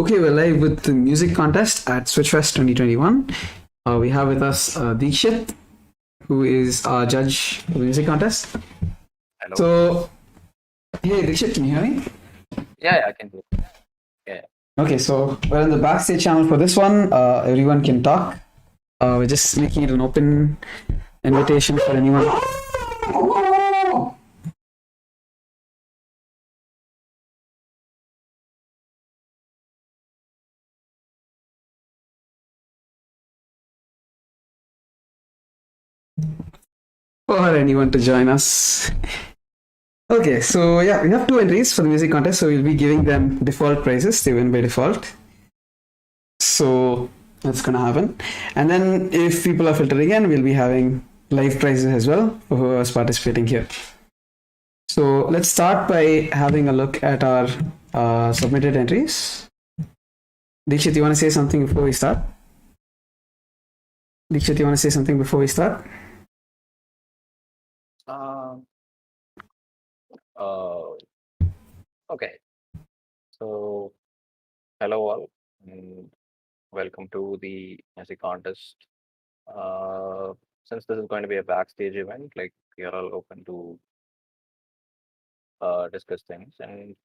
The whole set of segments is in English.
Okay, we're live with the music contest at Switchfest 2021. We have with us Deekshit, who is our judge for the music contest. Hello. So, hey Deekshit, can you hear me? Yeah, I can hear. Yeah. Okay, so we're in the backstage channel for this one. Everyone can talk. We're just making it an open invitation for anyone. For anyone to join us. Okay, so yeah, we have 2 entries for the music contest, so we'll be giving them default prizes. They win by default. So that's gonna happen. And then if people are filtering in, we'll be having live prizes as well for whoever's participating here. So let's start by having a look at our submitted entries. Deekshit, you want to say something before we start? Deekshit, you want to say something before we start? Okay. So, hello all, and welcome to the music contest. Since this is going to be a backstage event, like we are all open to discuss things, and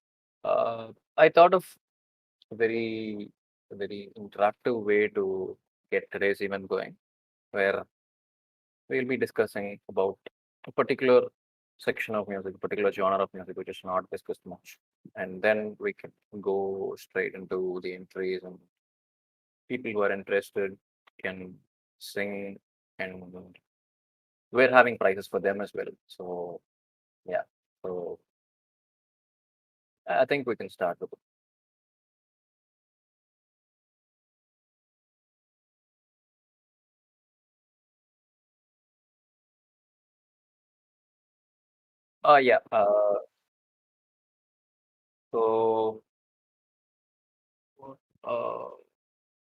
I thought of a very interactive way to get today's event going, where we'll be discussing about a particular section of music, a particular genre of music, which is not discussed much. And then we can go straight into the entries, and people who are interested can sing, and we're having prizes for them as well. So, yeah. So, I think we can start with it. Yeah. So, uh,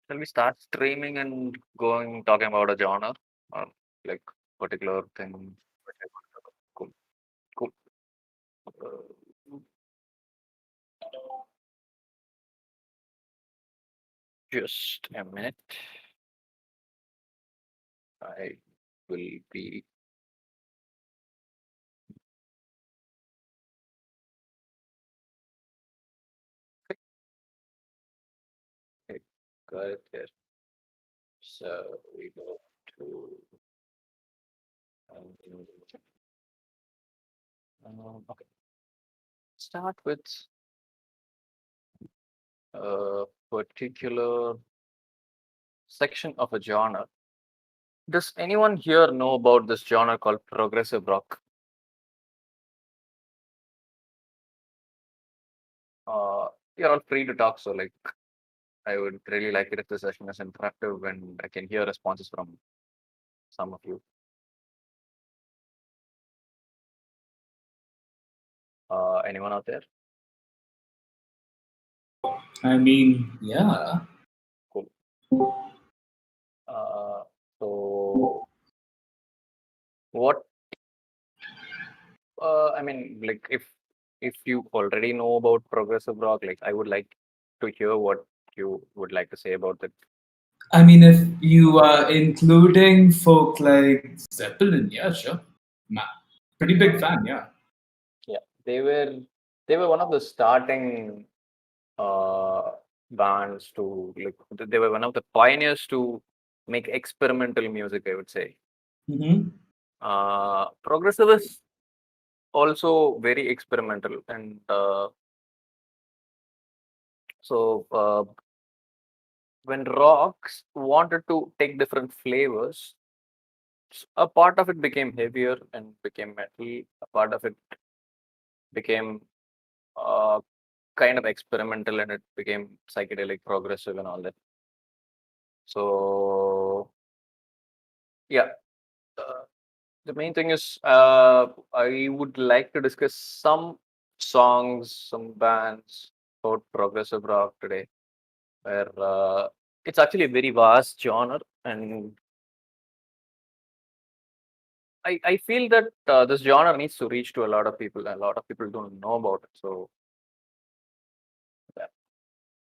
shall we start streaming and talking about a genre or like particular thing? Cool. Cool. Uh, just a minute. I will be. Okay, got it here. So we go to. Okay. Start with a particular section of a genre. Does anyone here know about this genre called progressive rock? You're all free to talk, so like I would really like it if the session is interactive and I can hear responses from some of you. Anyone out there? I mean, yeah. Cool. So what? I mean, like if you already know about progressive rock, like I would like to hear what you would like to say about it. I mean, if you are including folk like Zeppelin, yeah, sure. Pretty big fan, yeah. Yeah, they were one of the starting bands to like they were one of the pioneers to make experimental music, I would say. Mm-hmm. Progressive is also very experimental, and so when rocks wanted to take different flavors, a part of it became heavier and became metal, a part of it became uh, kind of experimental, and it became psychedelic progressive and all that. So yeah, the main thing is I would like to discuss some songs, some bands about progressive rock today, where it's actually a very vast genre, and I feel that this genre needs to reach to a lot of people. A lot of people don't know about it. So, yeah.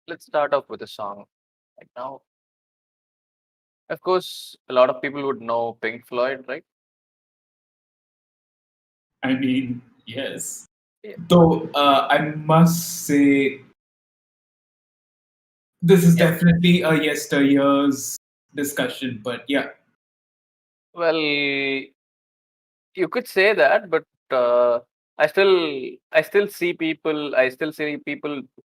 let's start off with a song right now. Of course, a lot of people would know Pink Floyd, right? I mean, yes. Yeah. Though I must say, this is Yeah. definitely a yesteryear's discussion, but yeah. Well, you could say that, but I still see people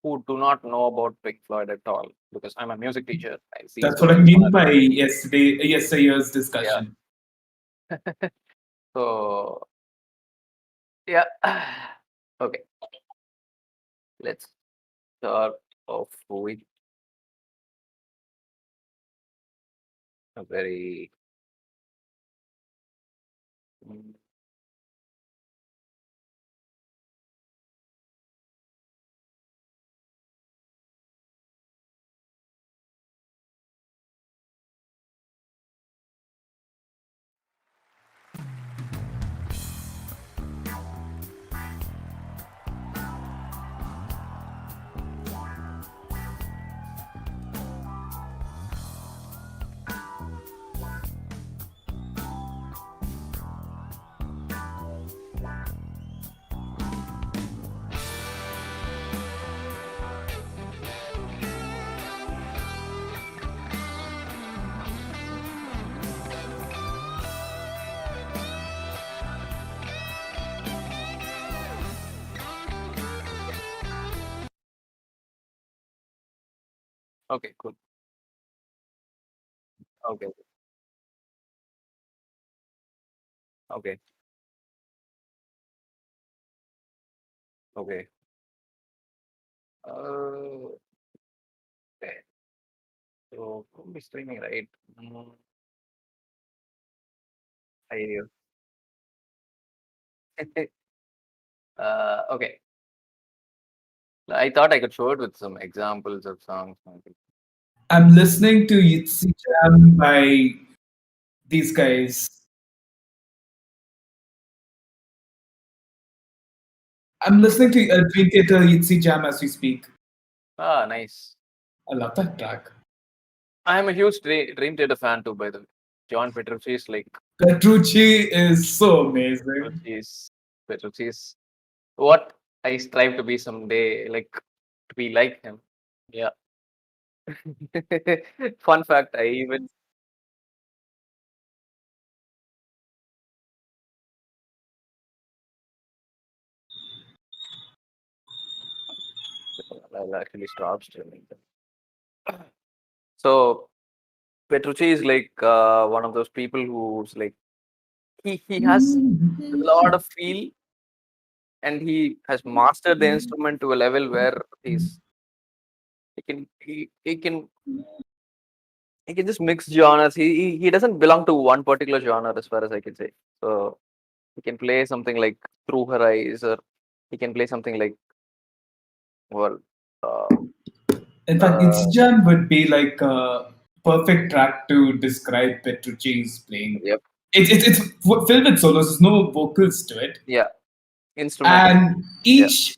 who do not know about Pink Floyd at all because I'm a music teacher. I see That's what I students who mean are by yesteryear's discussion. so yeah. Okay, let's start off with a very mm, okay, cool. Okay, okay, okay. Okay. So could be streaming, right? I hear you. Okay. I thought I could show it with some examples of songs. Maybe. I'm listening to Yitzi Jam by these guys. I'm listening to Dream Theater Yitzi Jam as we speak. Ah, nice. I love that track. I am a huge Dream Theater fan too, by the way. John Petrucci is like Petrucci is so amazing. Petrucci is what I strive to be someday, like to be like him. Yeah. Fun fact, I even I'll actually stop streaming them. So Petrucci is like one of those people who's like he has a lot of feel and he has mastered the instrument to a level where he can just mix genres. He doesn't belong to one particular genre as far as I can say. So he can play something like Through Her Eyes, or he can play something like well, uh, In fact, Yitzi Jam would be like a perfect track to describe Petrucci's playing. yep, It's filled with solos. There's no vocals to it, yeah, instrumental. and each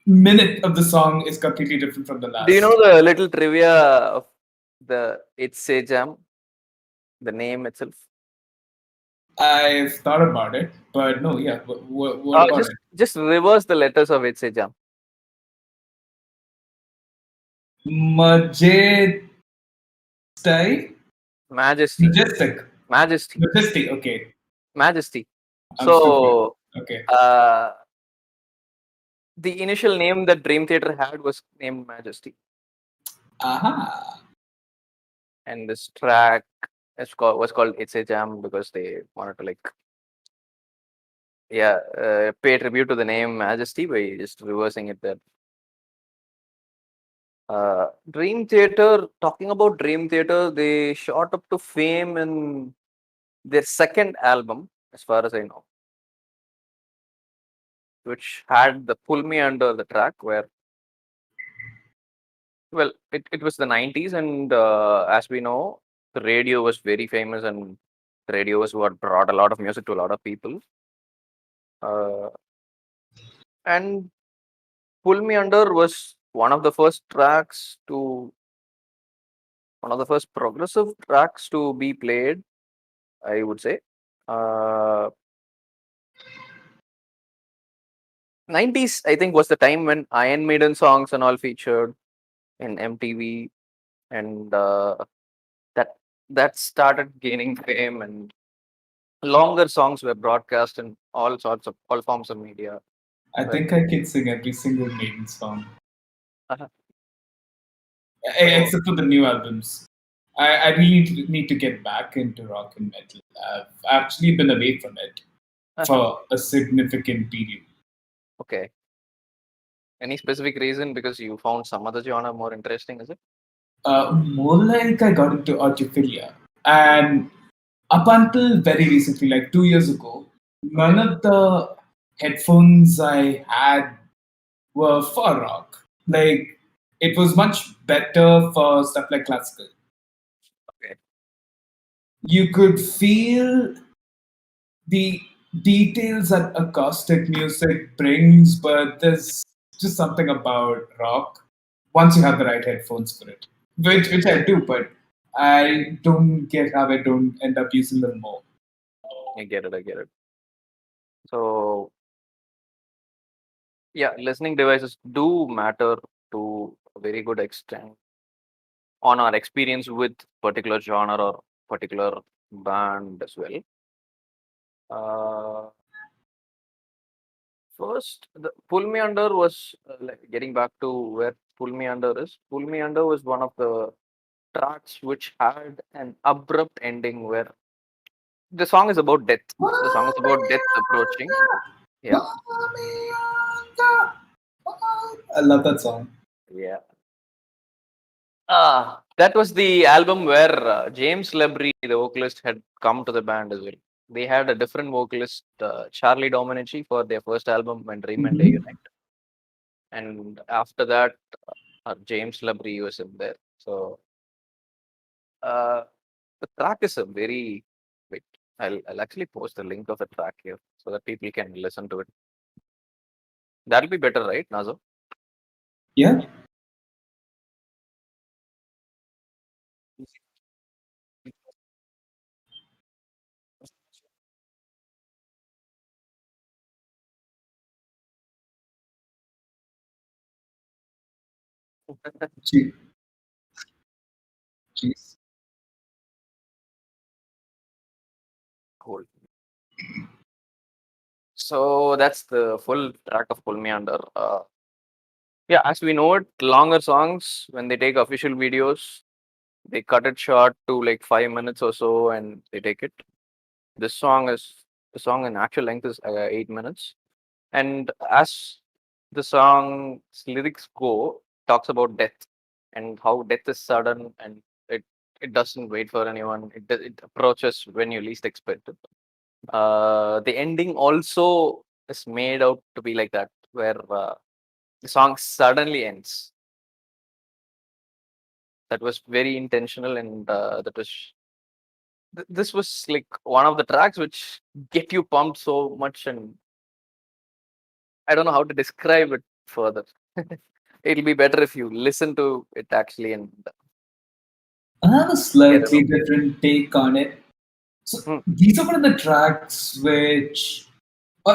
minute of the song is completely different from the last. Do you know the little trivia of the It's a Jam? The name itself. I've thought about it, but no, yeah. What about it? Just reverse the letters of It's a Jam. Majesty? Majesty. Majestic. Majesty. Majesty, okay. Majesty. I'm So, okay. the initial name that Dream Theater had was named Majesty. Aha. And this track was called It's a Jam because they wanted to like pay tribute to the name Majesty by just reversing it there. Dream Theater, talking about Dream Theater, they shot up to fame in their second album, as far as I know, which had the Pull Me Under the track where, well, it was the 90s, and as we know, the radio was very famous, and the radio was what brought a lot of music to a lot of people. And Pull Me Under was one of the first progressive tracks to be played, I would say. 90s, I think, was the time when Iron Maiden songs and all featured in MTV, and that started gaining fame, and longer songs were broadcast in all forms of media. I think I can sing every single Maiden song, Uh-huh. except for the new albums. I really need to get back into rock and metal. I've actually been away from it for a significant period. Okay. Any specific reason? Because you found some other genre more interesting, is it? More like I got into audiophilia. And up until very recently, like 2 years ago, none of the headphones I had were for rock. Like, it was much better for stuff like classical. Okay. You could feel the details that acoustic music brings, but there's just something about rock once you have the right headphones for it, which I do, but I don't get how I don't end up using them more. I get it. So, yeah, listening devices do matter to a very good extent on our experience with particular genre or particular band as well. First, the Pull Me Under was like getting back to where Pull Me Under is. Pull Me Under was one of the tracks which had an abrupt ending where the song is about death. The song is about death approaching. Yeah. I love that song. Yeah. That was the album where James Labrie, the vocalist, had come to the band as well. They had a different vocalist, Charlie Dominici, for their first album when Dream and Day Unite. And after that, James Labrie was in there. So the track is a very wait. I'll actually post the link of the track here so that people can listen to it. That'll be better, right, Nazo? Yeah. Gee- Jeez. Cool. So that's the full track of Pull Me Under. Yeah, as we know it, longer songs, when they take official videos, they cut it short to like 5 minutes or so and they take it. This song is the song in actual length is 8 minutes. And as the song's lyrics go, talks about death and how death is sudden and it doesn't wait for anyone. It approaches when you least expect it. The ending also is made out to be like that, where the song suddenly ends. That was very intentional, and this was like one of the tracks which get you pumped so much, and I don't know how to describe it further. It'll be better if you listen to it actually and I have a get it. slightly different take on it. So Hmm. these are one of the tracks which,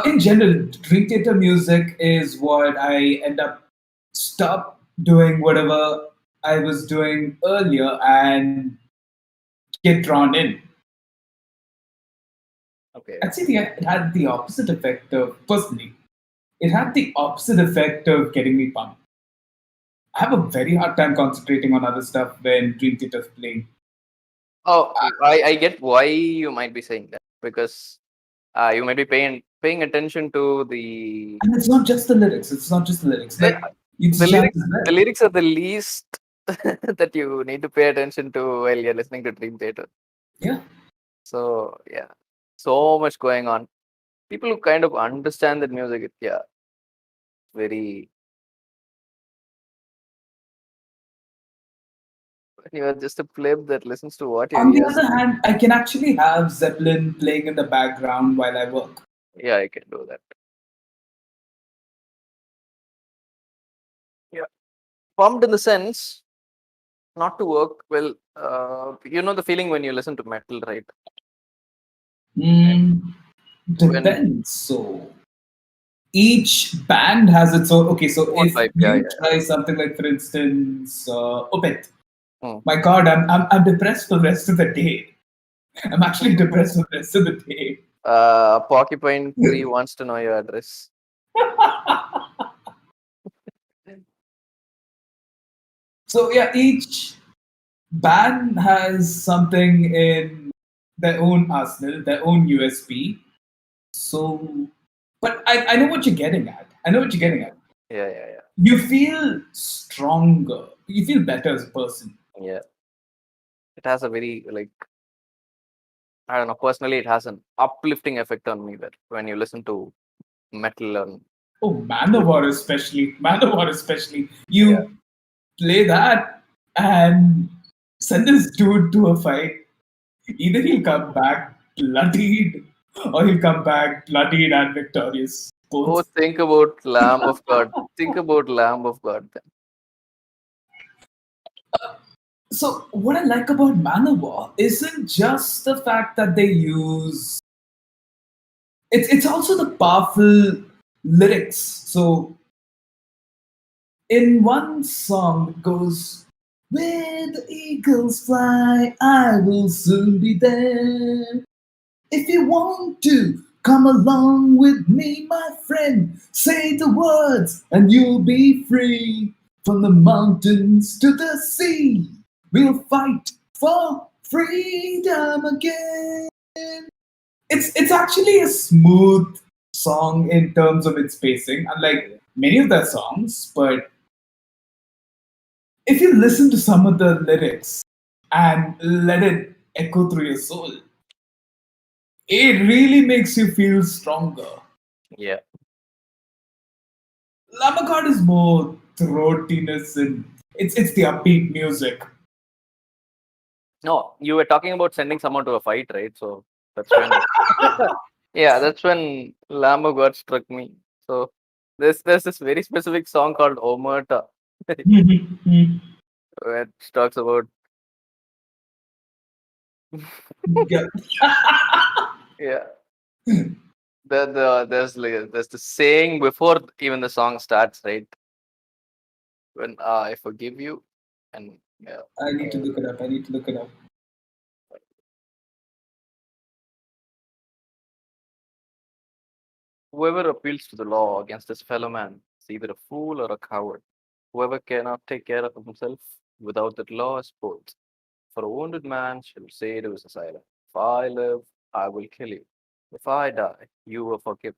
in general, Dream Theater music is what I end up stop doing whatever I was doing earlier and get drawn in. Okay. Actually, it had the opposite effect of, personally, it had the opposite effect of getting me pumped. I have a very hard time concentrating on other stuff when Dream Theater's playing. Oh, I get why you might be saying that, because you might be paying attention to the And it's not just the lyrics. It's not just the lyrics. uh, Like, it's the jazz lyrics. as The well. lyrics are the least that you need to pay attention to while you're listening to Dream Theater. Yeah. So yeah, so much going on. People who kind of understand that music, yeah, very. You're just a pleb that listens to what your On the ears. other hand, I can actually have Zeppelin playing in the background while I work. Yeah, I can do that. Yeah. pumped in the sense not to work well. You know the feeling when you listen to metal, right? Mm, When depends. So each band has its own. Okay, so own if vibe, yeah, you try something like, for instance, Opeth, Hmm. my God, I'm depressed for the rest of the day. I'm actually depressed for the rest of the day. Porcupine Tree wants to know your address. So yeah, each band has something in their own arsenal, their own USP. So, but I know what you're getting at. I know what you're getting at. Yeah. You feel stronger. You feel better as a person. Yeah. It has a very like I don't know. Personally, it has an uplifting effect on me. That when you listen to metal and Oh, Manowar especially. Manowar especially. yeah, You play that and send this dude to a fight. Either he'll come back bloodied or he'll come back bloodied and victorious. oh, Both. think about Lamb of God. Think about Lamb of God. Then. So what I like about Manowar isn't just the fact that they use it's also the powerful lyrics. So in one song it goes, "Where the eagles fly, I will soon be there. If you want to come along with me, my friend, say the words and you'll be free. From the mountains to the sea, we'll fight for freedom again." It's actually a smooth song in terms of its pacing, unlike many of their songs. But if you listen to some of the lyrics and let it echo through your soul, it really makes you feel stronger. Yeah. Lamagod is more throatiness and it's the upbeat music. No, you were talking about sending someone to a fight, right? So that's when. Yeah, that's when Lamb of God struck me. So there's this very specific song called Omerta, which talks about Yeah. yeah. There's the saying before even the song starts, right? When I forgive you, and yeah, I need to look it up. I need to look it up. whoever appeals to the law against his fellow man is either a fool or a coward. Whoever cannot take care of himself without that law is both. For a wounded man shall say to his assailant, "If I live, I will kill you. If I die, you will forgive."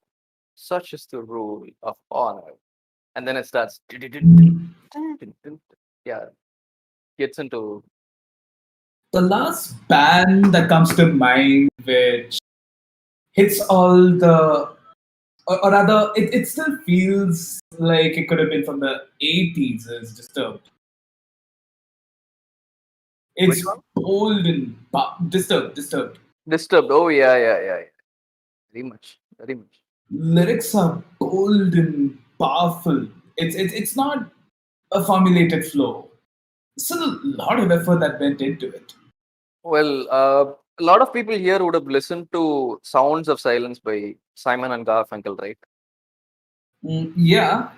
Such is the rule of honor. And then it starts. Yeah, gets into. The last band that comes to mind, which hits all the, or rather, it still feels like it could have been from the 80s, is Disturbed. Which It's one? bold and disturbed. Disturbed. Oh, yeah. Very much. Very much. Lyrics are bold and powerful. It's not a formulated flow. Still a lot of effort that went into it. Well, a lot of people here would have listened to Sounds of Silence by Simon and Garfunkel, right? Yeah.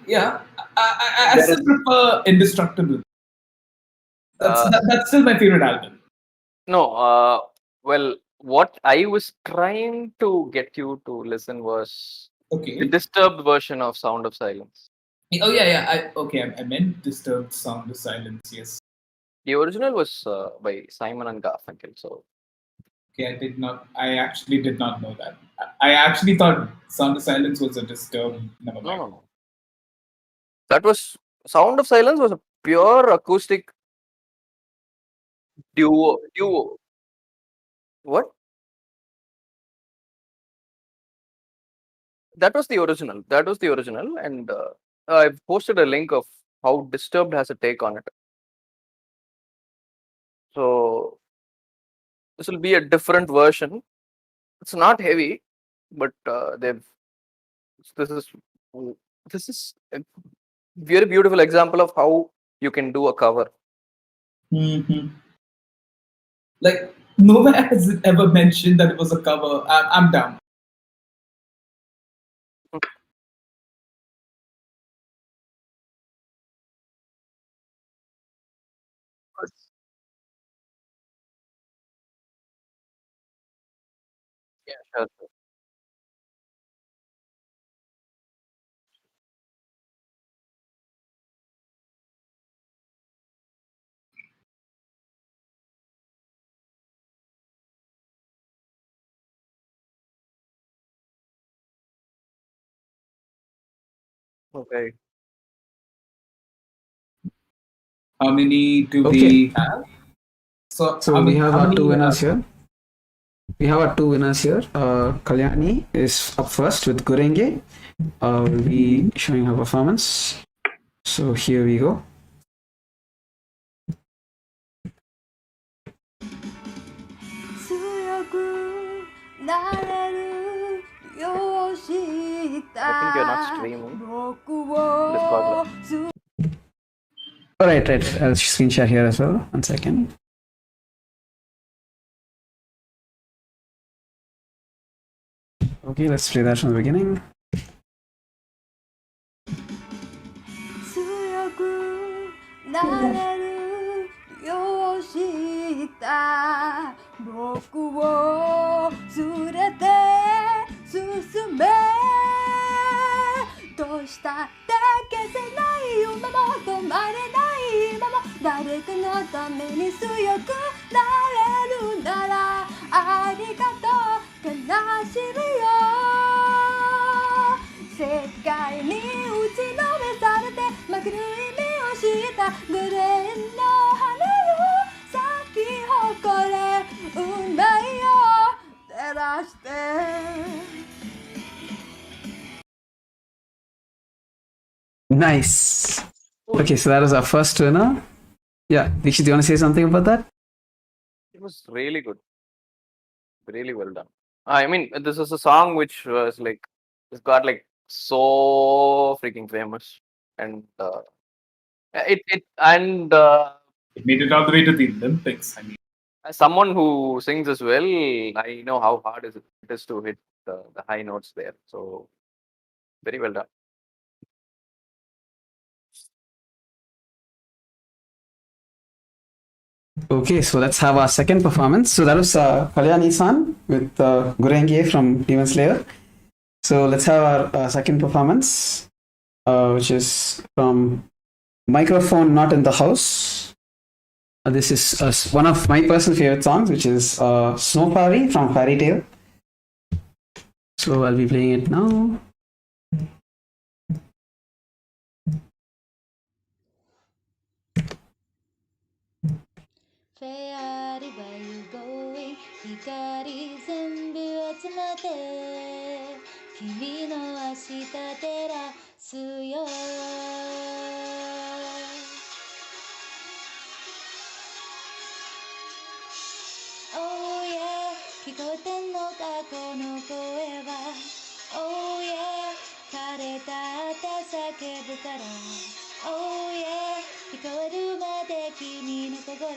I There still is prefer Indestructible. uh, That's still my favorite album. no. Well, what I was trying to get you to listen was the Okay. disturbed version of Sound of Silence. Oh yeah. I meant Disturbed Sound of Silence. Yes. The original was by Simon and Garfunkel. So Okay, I did not. I actually did not know that. I actually thought Sound of Silence was a Disturbed. Never mind. no. That was Sound of Silence was a pure acoustic duo. What? That was the original. That was the original, and I've posted a link of how Disturbed has a take on it. So this will be a different version. It's not heavy, but they've this is this is a very beautiful example of how you can do a cover. Like, nowhere has it ever mentioned that it was a cover. I'm down. Yeah, sure. Okay. How many do Okay. we have? So, So how we many? have How our many? two winners here. We have our two winners here. Kalyani is up first with Gurenge. Will be showing her performance. So here we go. 強くなれるようし I think you're not た streaming. 僕を Discord. Alright, right. I'll screen share here as well. 1 second. Okay, let's play that from the beginning. 強くなれるようした僕を連れて進めどうしたって消せない夢も止まれない今も誰かのために強くなれるならありがとう悲しみよ世界に打ちのめされてまくる意味をしたグレーの羽よ咲き誇れ運命を照らして Nice. Okay, so that was our first winner. Yeah, Dikshit, do you want to say something about that? It was really good. Really well done. I mean, this is a song which was like, it's got like so freaking famous, and it It made it all the way to the Olympics. I mean, as someone who sings as well, I know how hard it is to hit the high notes there. So very well done. Okay, so let's have our second performance. So that was Kalyani-san with Gurenge from Demon Slayer. So let's have our second performance, which is from Microphone Not in the House. This is one of my personal favorite songs, which is Snow Fairy from Fairy Tail. So I'll be playing it now. Fairy, where you going? 光全部集まって君の明日照らすよ Oh yeah 聞こえてんのかこの声は Oh yeah 枯れたって叫ぶから Oh yeah 聞こえるまで君の心が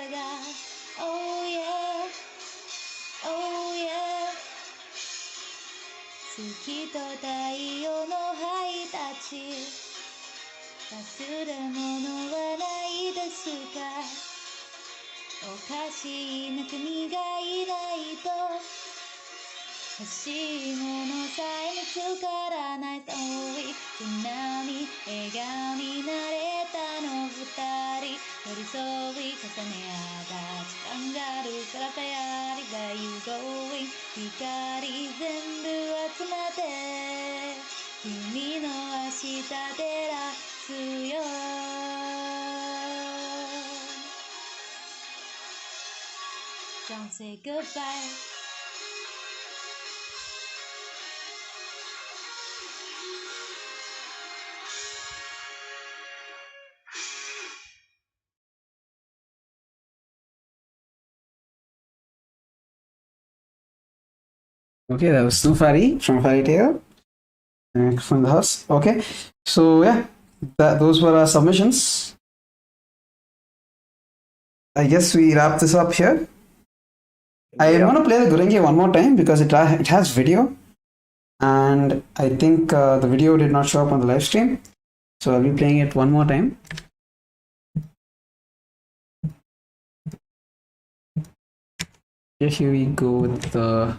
Oh yeah Oh yeah 月と太陽のハイタッチ忘れ物はないですかおかしいな君がいないと欲しいものさえ見つからない遠い津波笑顔になれたの二人寄り添い重ね合った時間があるからフェアリー Where you going 光全部集まって君の明日照らすよ Don't say goodbye Okay, that was Snow Fairy from Fairy Tail. From the house. Okay, so yeah, those were our submissions. I guess we wrap this up here. I Yeah. want to play the Gurenge one more time because it has video, and I think the video did not show up on the live stream, so I'll be playing it one more time. Here we go with the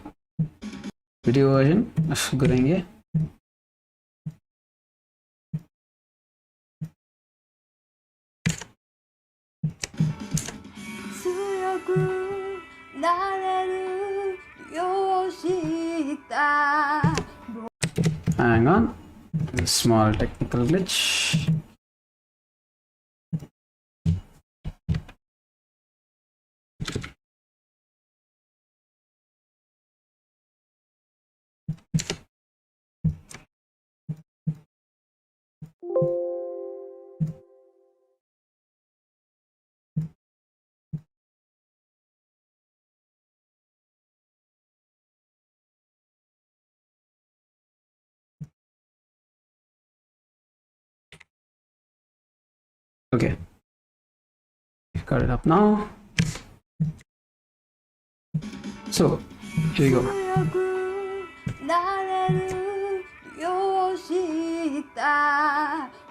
video version of Gurenge. Hang on, a small technical glitch. Okay, got it up now. So here you go.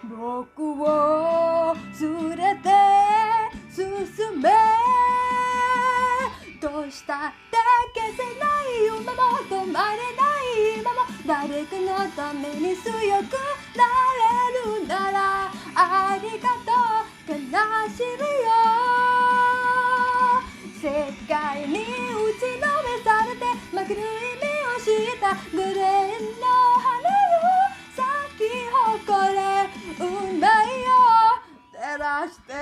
僕を連れて進めどうしたって消せない夢も止まれない今も誰かのために強くなれるならありがとう悲しみよ世界に打ちのめされてまくる意味をしたグレーの羽よ咲き誇れ運命を照らして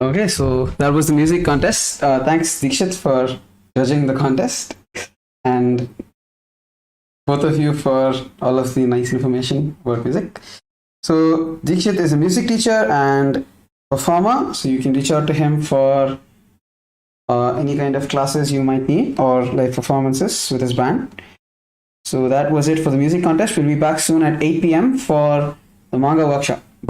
Okay, so that was the music contest. Thanks Dikshit for judging the contest, and both of you for all of the nice information about music. So Dikshit is a music teacher and performer, so you can reach out to him for any kind of classes you might need or live performances with his band. So that was it for the music contest. We'll be back soon at 8 p.m. for the manga workshop.